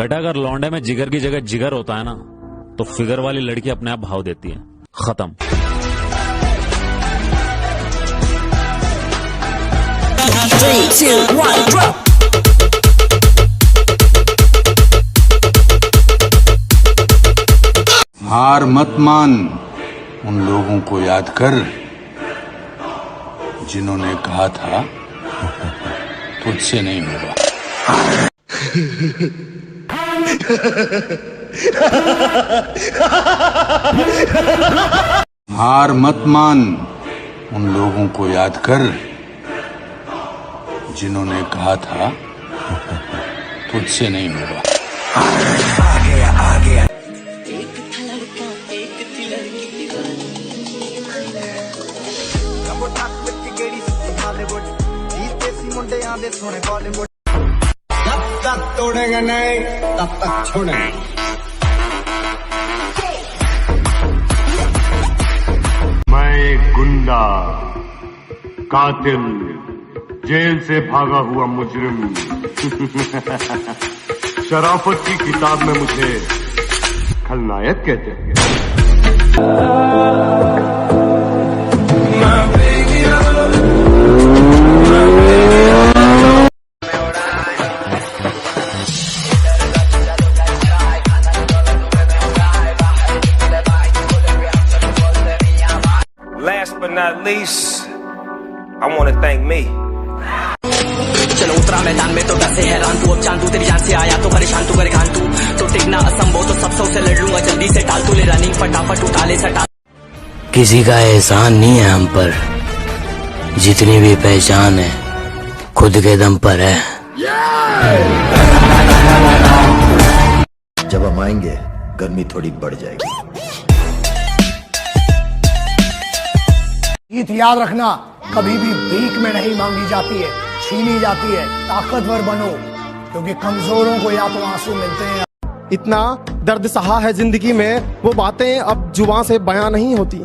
बेटा अगर लौंडे में जिगर की जगह जिगर होता है ना तो फिगर वाली लड़की अपने आप भाव देती है। खत्म। हार मत मान, उन लोगों को याद कर जिन्होंने कहा था तुझसे नहीं होगा। हार मत मान, उन लोगों को याद कर जिन्होंने कहा था तुझसे नहीं होगा। आ गया जब तक तोड़ेंगे नहीं तब तक छोड़ेंगे। मैं एक गुंडा, कातिल, जेल से भागा हुआ मुजरिम। शराफत की किताब में मुझे खलनायक कहते हैं। Last but not least, I want to thank me. चलो उतरा मैदान में तो डसे हैरान तू, अब चांदू तेरी जान से आया तो परेशान तू, करे खान तू तो टिकना असंभव, तो सब से लड़ लूंगा जल्दी से, टाल तू ले रनिंग फटाफट उठा ले सटा। किसी का एहसान नहीं है हम पर, जितनी भी पहचान है खुद के दम पर है। जब हम आएंगे गर्मी थोड़ी बढ़ जाएगी। जीत याद रखना कभी भी भीख में नहीं मांगी जाती है, छीनी जाती है। ताकतवर बनो क्योंकि कमजोरों को या तो आंसू मिलते हैं। इतना दर्द सहा है जिंदगी में वो बातें अब जुबान से बयां नहीं होती।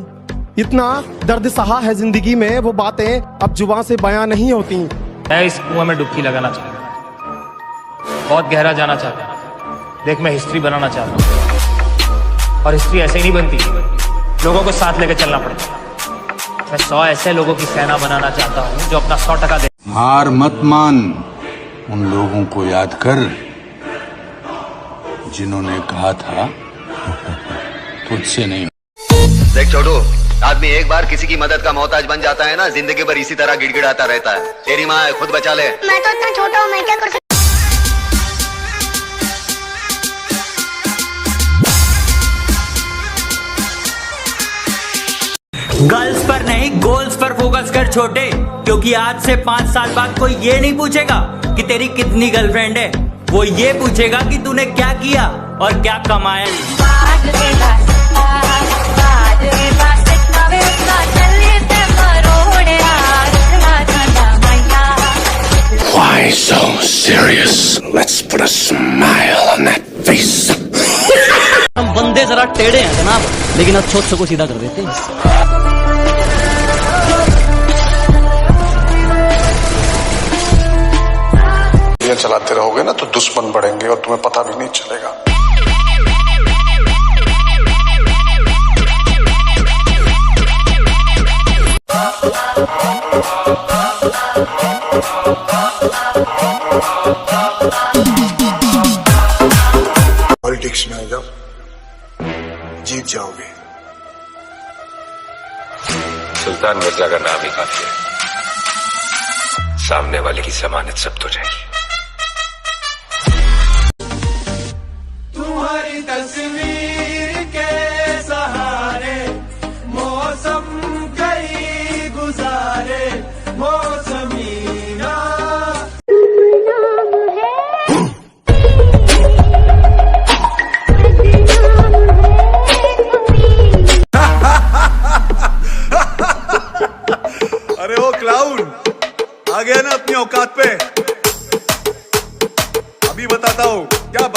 इतना दर्द सहा है जिंदगी में वो बातें अब जुबान से बयां नहीं होती। मैं इस कुआं में डुबकी लगाना चाहता हूँ, बहुत गहरा जाना चाहता हूँ। देख मैं हिस्ट्री बनाना चाहता हूँ, और हिस्ट्री ऐसे ही नहीं बनती, लोगों को साथ लेकर चलना पड़ता है। मैं 100 ऐसे लोगों की सेना बनाना चाहता हूँ जो अपना 100% दे। हार मत मान, उन लोगों को याद कर जिन्होंने कहा था तुझसे नहीं। देख छोटू, आदमी एक बार किसी की मदद का मोहताज बन जाता है ना, जिंदगी भर इसी तरह गिड़गिड़ाता रहता है। तेरी माँ है, खुद बचा ले। मैं तो इतना छोटा हूँ, मैं क्या कर सकता। गर्ल्स पर नहीं गोल्स पर फोकस कर छोटे, क्योंकि आज से 5 साल बाद कोई ये नहीं पूछेगा कि तेरी कितनी गर्लफ्रेंड है, वो ये पूछेगा कि तूने क्या किया और क्या कमाया। Why so serious? Let's put a smile on that face. हम बंदे जरा टेढ़े हैं जनाब, लेकिन अब सोच को सीधा कर देते हैं। ये चलाते रहोगे ना तो दुश्मन बढ़ेंगे और तुम्हें पता भी नहीं चलेगा। पॉलिटिक्स में जब जीत जाओगे। सुल्तान मिर्जा का नाम ही काफी है, सामने वाले की जमानत सब तो जाएगी। तुम्हारी तस्वीर के सहारे मौसम कई गुजारे, मौसमीना अरे वो क्लाउन आ गया ना अपनी औकात पे। अभी बताता हूँ क्या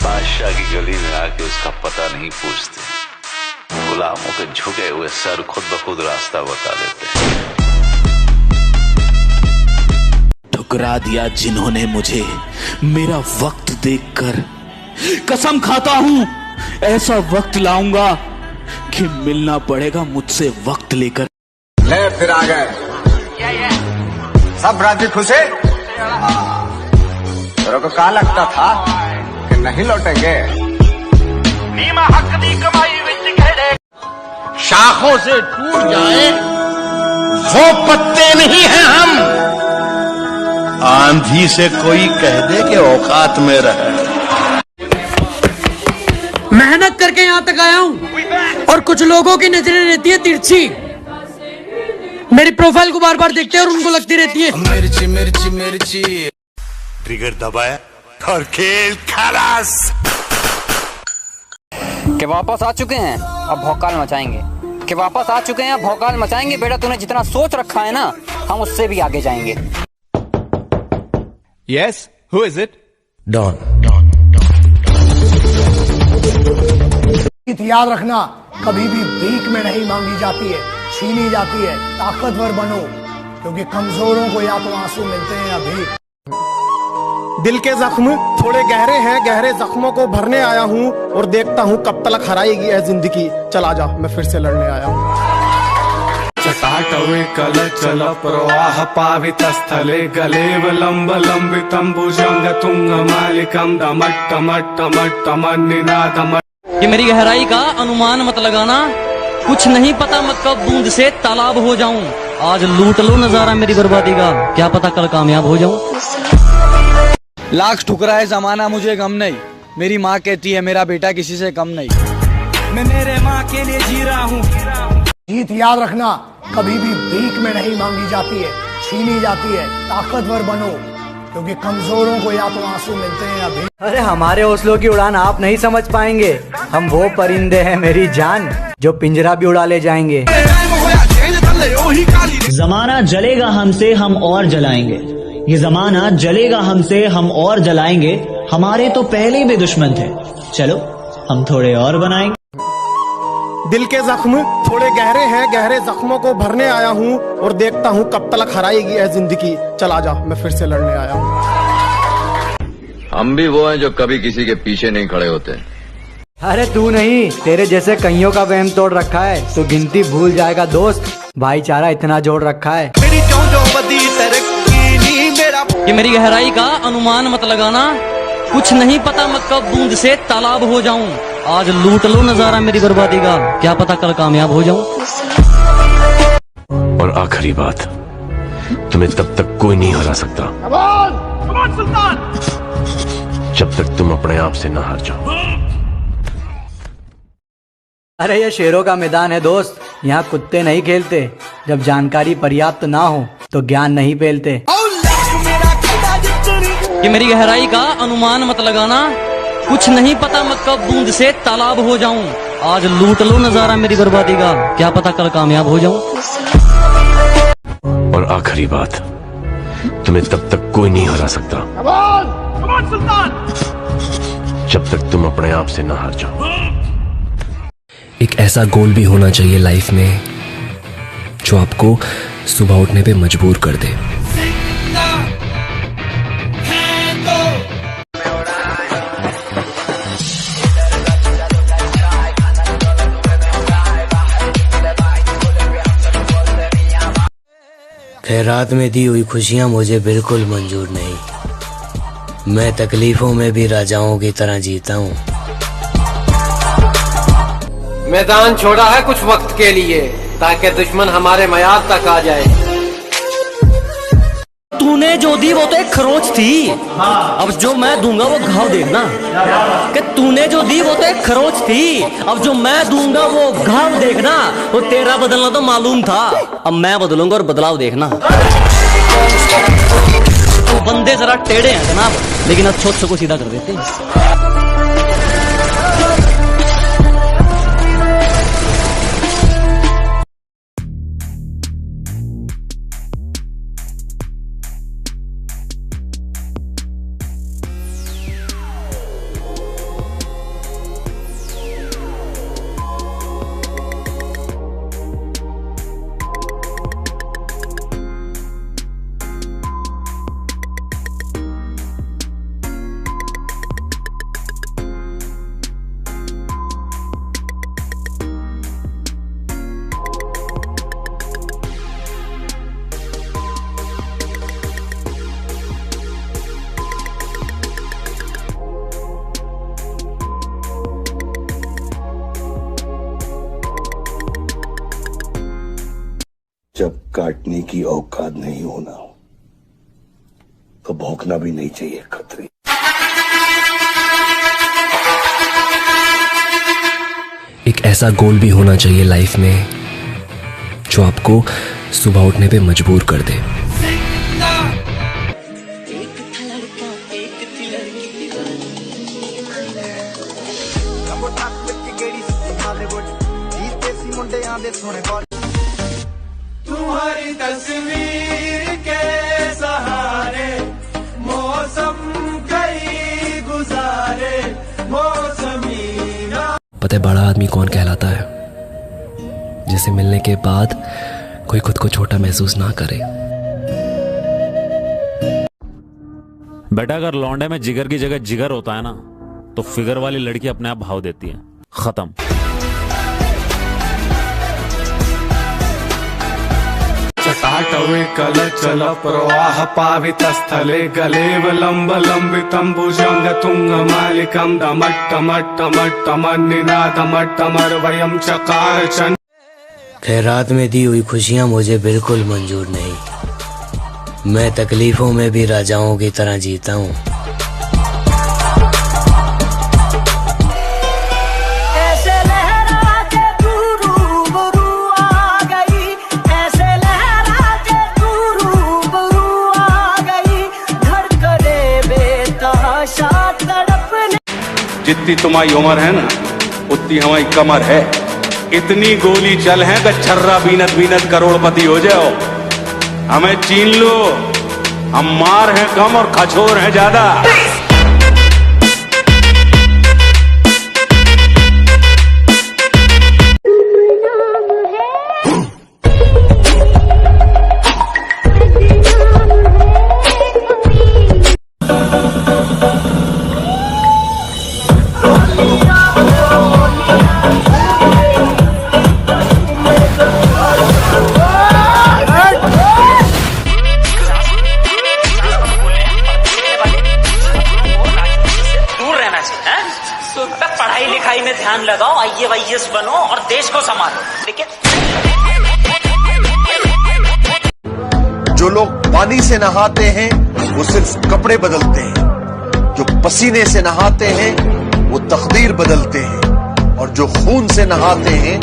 बादशाह की गली में आके उसका पता नहीं पूछते, गुलामों के झुके हुए सर खुद ब खुद रास्ता बता देते हैं। ठुकरा दिया जिन्होंने मुझे मेरा वक्त देखकर, कसम खाता हूं ऐसा वक्त लाऊंगा कि मिलना पड़ेगा मुझसे वक्त लेकर। ले फिर आ गए सब राजी खुश है। तेरे को क्या लगता था कि नहीं लौटेंगे? नीमा हक दी कमाई विच खेड़े शाखों से टूट जाए वो पत्ते नहीं हैं हम। आंधी से कोई कह दे कि औकात में रहे। मेहनत करके यहाँ तक आया हूँ और कुछ लोगों की नजरें रहती है तिरछी। मेरी प्रोफाइल को बार बार देखते हैं और उनको लगती रहती है मिर्ची मिर्ची मिर्ची। ट्रिगर दबाया और खेल खलास। कि वापस आ चुके हैं अब भौकाल मचाएंगे, कि वापस आ चुके हैं अब भौकाल मचाएंगे। बेटा तूने जितना सोच रखा है ना हम उससे भी आगे जाएंगे। Yes, who is it? Don. याद रखना, कभी भी भीख में नहीं मांगी जाती है, छीनी जाती है। ताकतवर बनो, क्योंकि कमजोरों को या तो आंसू मिलते हैं या भीख। दिल के जख्म थोड़े गहरे हैं, गहरे जख्मों को भरने आया हूँ और देखता हूँ कब तक हराएगी है जिंदगी। चला जा, मैं फिर से लड़ने आया हूँ। चटाटवे कल चल प्रवाह पावितस्थले गलेवलंब लंबितं भुजंग तुंग मालिकं दमट्टमट्टमट्टमन्निनादम। ये मेरी गहराई का अनुमान मत लगाना, कुछ नहीं पता मैं कब बूंद से तालाब हो जाऊं। आज लूट लो नजारा मेरी बर्बादी का, क्या पता कल कामयाब हो जाऊं। लाख ठुकराए जमाना मुझे गम नहीं, मेरी माँ कहती है मेरा बेटा किसी से कम नहीं। मैं मेरे माँ के लिए जी रहा हूँ। जीत याद रखना, कभी भी भीख में नहीं मांगी जाती है, छीनी जाती है। ताकतवर बनो, क्योंकि कमजोरों को या तो आंसू मिलते हैं या भीख। अरे हमारे हौसलों की उड़ान आप नहीं समझ पाएंगे। हम वो परिंदे हैं मेरी जान जो पिंजरा भी उड़ा ले जाएंगे। जमाना जलेगा हमसे हम और जलाएंगे, ये जमाना जलेगा हमसे हम और जलाएंगे। हमारे तो पहले भी दुश्मन थे, चलो हम थोड़े और बनाएंगे। दिल के जख्म थोड़े गहरे हैं, गहरे जख्मों को भरने आया हूँ और देखता हूँ कब तक हराएगी है जिंदगी। चला जा, मैं फिर से लड़ने आया हूँ। हम भी वो हैं जो कभी किसी के पीछे नहीं खड़े होते। अरे तू नहीं, तेरे जैसे कईयों का वहम तोड़ रखा है तो गिनती भूल जाएगा दोस्त। भाईचारा इतना जोड़ रखा है। ये मेरी गहराई का अनुमान मत लगाना, कुछ नहीं पता मैं कब बूंद से तालाब हो जाऊं। आज लूट लो नजारा मेरी बर्बादी का, क्या पता कल कामयाब हो जाऊं। और आखिरी बात, तुम्हें तब तक कोई नहीं हरा सकता जब तक तुम अपने आप से न हार जाओ। अरे ये शेरों का मैदान है दोस्त, यहाँ कुत्ते नहीं खेलते। जब जानकारी पर्याप्त ना हो तो ज्ञान नहीं फैलते। ये मेरी गहराई का अनुमान मत लगाना, कुछ नहीं पता मैं कब बूंद से तालाब हो जाऊं। आज लूट लो नजारा मेरी बर्बादी का, क्या पता कल कामयाब हो जाऊं। और आखिरी बात, तुम्हें तब तक कोई नहीं हरा सकता जब तक तुम अपने आप से न हार जाओ। एक ऐसा गोल भी होना चाहिए लाइफ में जो आपको सुबह उठने पे मजबूर कर दे। खैरात में दी हुई खुशियां मुझे बिल्कुल मंजूर नहीं। मैं तकलीफों में भी राजाओं की तरह जीता हूँ। मैदान छोड़ा है कुछ वक्त के लिए ताकि दुश्मन हमारे मयार तक आ जाए। तूने जो दी वो तो एक खरोच थी, अब जो मैं दूंगा वो घाव देखना। कि तूने जो दी वो तो एक खरोच थी, अब जो मैं दूंगा वो घाव देखना। वो तेरा बदलना तो मालूम था, अब मैं बदलूंगा और बदलाव देखना। तो बंदे जरा टेढ़े हैं जनाब, लेकिन अब छोट को सीधा कर देते हैं। काटने की औकात नहीं होना तो भौंकना भी नहीं चाहिए खतरी। एक ऐसा गोल भी होना चाहिए लाइफ में जो आपको सुबह उठने पे मजबूर कर दे। तुम्हारी तस्वीर के सहारे मौसम कई गुजारे मौसमी ना। पता है बड़ा आदमी कौन कहलाता है? जिसे मिलने के बाद कोई खुद को छोटा महसूस ना करे। बेटा अगर लौंडे में जिगर की जगह जिगर होता है ना तो फिगर वाली लड़की अपने आप भाव देती है। खत्म। चटाटवे कल चल प्रवाह पावित स्थले गलेवलंब लंबितं भुजंग तुंग मालिकं दमट्टमट्टमट्टमन्निनादमट्टमर्वयं चकार चन। खैरात में दी हुई खुशियां मुझे बिल्कुल मंजूर नहीं। मैं तकलीफों में भी राजाओं की तरह जीता हूँ। जितनी तुम्हारी उम्र है ना उतनी हमारी कमर है। इतनी गोली चल है कि छर्रा बीनत बीनत करोड़पति हो जाओ। हमें चीन लो, हम मार हैं कम और खचोर हैं ज्यादा। पढ़ाई लिखाई में ध्यान लगाओ, IAS बनो और देश को संभालो। लेकिन जो लोग पानी से नहाते हैं वो सिर्फ कपड़े बदलते हैं, जो पसीने से नहाते हैं वो तकदीर बदलते हैं, और जो खून से नहाते हैं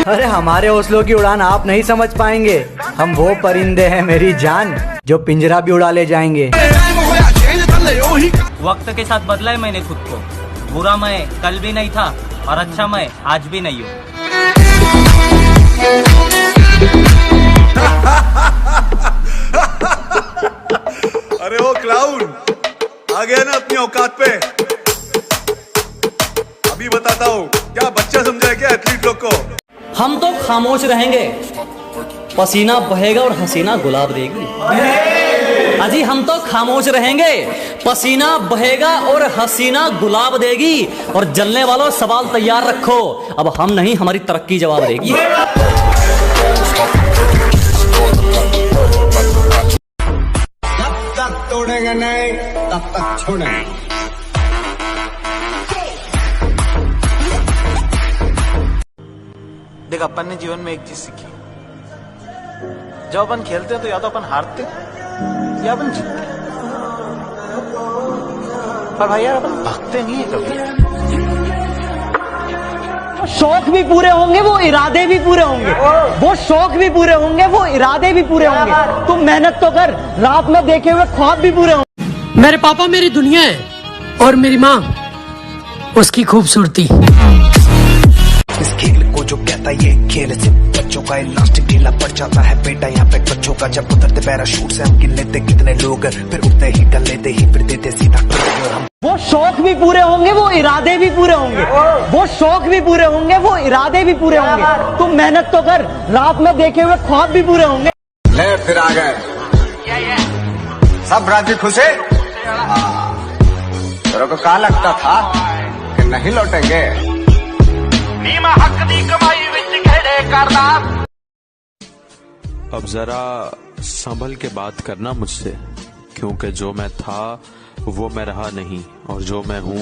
अरे हमारे हौसलों की उड़ान आप नहीं समझ पाएंगे। हम वो परिंदे हैं मेरी जान जो पिंजरा भी उड़ा ले जाएंगे। वक्त के साथ बदला है मैंने खुद को। बुरा मैं कल भी नहीं था और अच्छा मैं आज भी नहीं हूँ। अरे वो क्लाउन आ गया ना अपनी औकात पे। अभी बताता हूँ, क्या बच्चा समझा क्या एथलीट लोग को। हम तो खामोश रहेंगे, पसीना बहेगा और हसीना गुलाब देगी। अजी हम तो खामोश रहेंगे, पसीना बहेगा और हसीना गुलाब देगी। और जलने वालों सवाल तैयार रखो, अब हम नहीं हमारी तरक्की जवाब देगी। जब तक तोड़ेंगे नहीं तब तक छोड़ेंगे। देख अपन ने जीवन में एक चीज सीखी, जब अपन खेलते हैं तो या तो अपन हारते या अपन जीतते, पर भाई यार अपन भागते नहीं है कभी। शौक भी पूरे होंगे, वो इरादे भी पूरे होंगे। वो शौक भी पूरे होंगे, वो इरादे भी पूरे होंगे। तुम मेहनत तो कर, रात में देखे हुए ख्वाब भी पूरे होंगे। मेरे पापा मेरी दुनिया है और मेरी माँ उसकी खूबसूरती। इस खेल को जो कहता ये खेल सिर्फ बच्चों का, इलास्टिक ढीला पड़ जाता है बेटा यहाँ पे बच्चों का। जब उतरते पैराशूट से हम गिन लेते कितने लोग, फिर उठते ही कर लेते ही फिर देते सीधा हम। वो शौक भी पूरे होंगे, वो इरादे भी पूरे होंगे। वो शौक भी पूरे होंगे, वो इरादे भी पूरे होंगे। तुम मेहनत तो कर, रात में देखे हुए ख्वाब भी पूरे होंगे। ले फिर आ गए सब राजी खुश है। तेरे को क्या लगता था कि नहीं लौटेंगे? नीमा हक दी कमाई विच खेड़े करदा। अब जरा संभल के बात करना मुझसे, क्योंकि जो मैं था वो मैं रहा नहीं और जो मैं हूँ